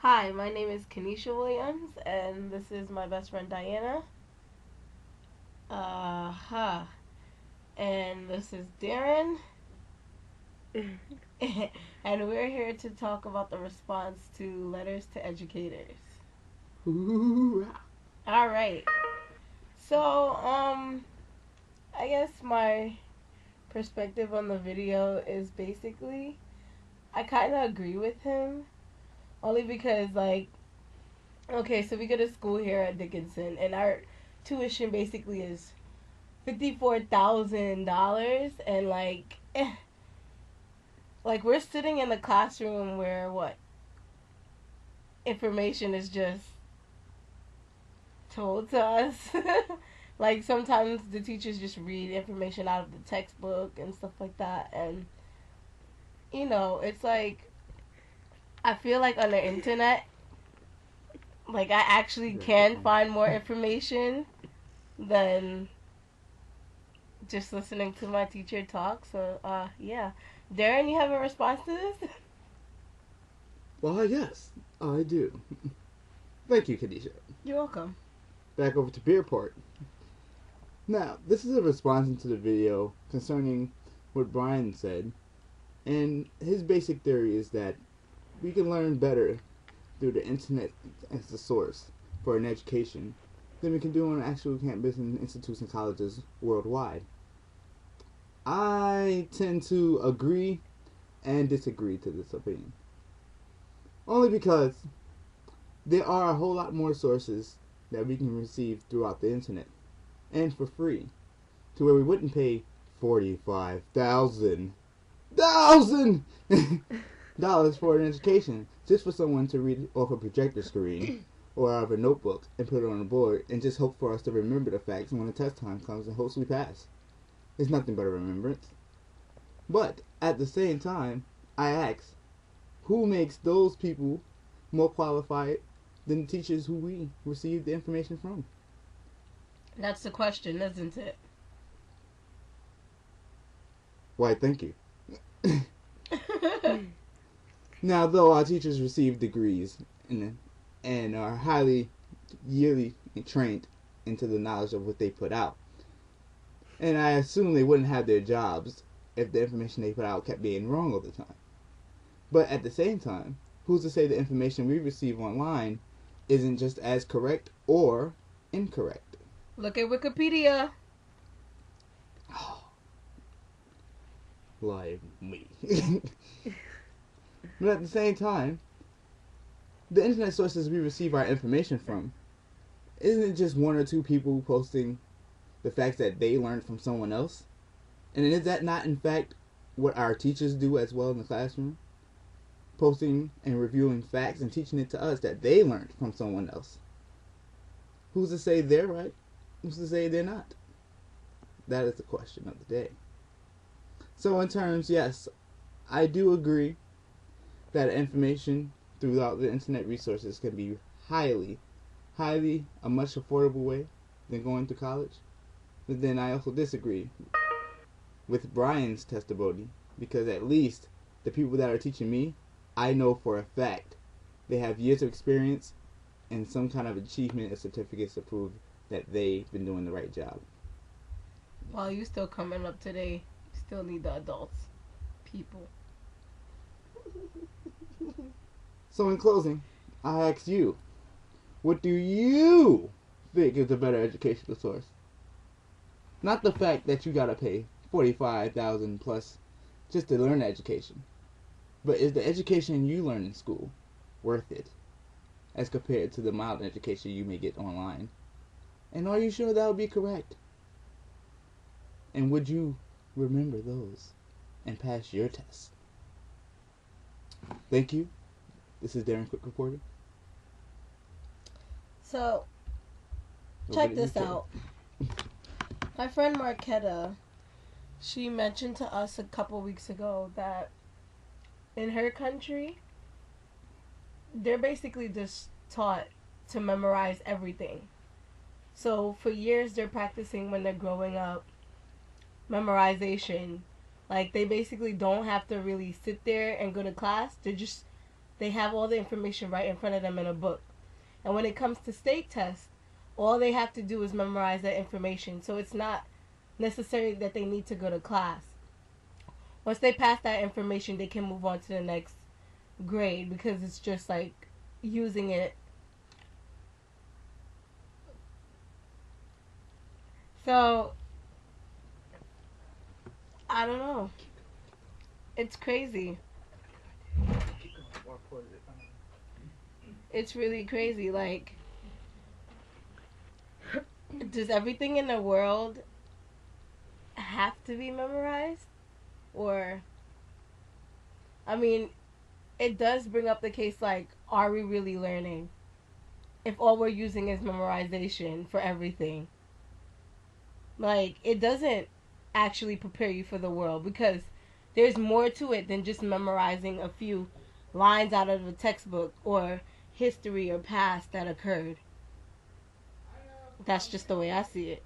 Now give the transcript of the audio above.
Hi, my name is Kenesha Williams, and this is my best friend Diana. Huh. And this is Darren. And we're here to talk about the response to letters to educators. All right. So, I guess my perspective on the video is basically I kind of agree with him, only because, like, okay, so we go to school here at Dickinson, and our tuition basically is $54,000, and like we're sitting in a classroom where what information is just told to us. Like sometimes the teachers just read information out of the textbook and stuff like that, and it's like I feel like on the internet, like I actually can find more information than just listening to my teacher talk. So, yeah. Darren, you have a response to this? Well, yes, I do. Thank you, Khadijah. You're welcome. Back over to Beerport. Now, this is a response to the video concerning what Brian said, and his basic theory is that we can learn better through the internet as the source for an education than we can do on actual campus and institutes and colleges worldwide. I tend to agree and disagree to this opinion. Only because there are a whole lot more sources that we can receive throughout the internet and for free, to where we wouldn't pay $45,000 for an education just for someone to read off a projector screen or out of a notebook and put it on a board and just hope for us to remember the facts when the test time comes and hopes we pass. It's nothing but a remembrance. But at the same time, I ask, who makes those people more qualified than the teachers who we receive the information from? That's the question, isn't it? Why, thank you. Now, though our teachers receive degrees and are highly yearly trained into the knowledge of what they put out, and I assume they wouldn't have their jobs if the information they put out kept being wrong all the time. But at the same time, who's to say the information we receive online isn't just as correct or incorrect? Look at Wikipedia. Like me. But at the same time, the internet sources we receive our information from, isn't it just one or two people posting the facts that they learned from someone else? And is that not, in fact, what our teachers do as well in the classroom? Posting and reviewing facts and teaching it to us that they learned from someone else. Who's to say they're right? Who's to say they're not? That is the question of the day. So in terms, yes, I do agree that information throughout the internet resources can be highly a much affordable way than going to college. But then I also disagree with Brian's testimony, because at least the people that are teaching me, I know for a fact they have years of experience and some kind of achievement or certificates to prove that they've been doing the right job. While you still coming up today, you still need the adults, people. So in closing, I ask you, what do you think is a better educational source? Not the fact that you gotta pay $45,000 plus just to learn education, but is the education you learn in school worth it as compared to the mild education you may get online? And are you sure that would be correct? And would you remember those and pass your test? Thank you. This is Darren Quick reporting. So, check this out. My friend Marquetta, she mentioned to us a couple weeks ago that in her country, they're basically just taught to memorize everything. So for years they're practicing when they're growing up memorization. Like they basically don't have to really sit there and go to class. They're just they have all the information right in front of them in a book. And when it comes to state tests, all they have to do is memorize that information. So it's not necessary that they need to go to class. Once they pass that information, they can move on to the next grade because it's just like using it. So, I don't know. It's crazy. It's really crazy. Like, does everything in the world have to be memorized? Or, I mean, it does bring up the case like, are we really learning if all we're using is memorization for everything? Like, it doesn't actually prepare you for the world because there's more to it than just memorizing a few lines out of a textbook or history or past that occurred. That's just the way I see it.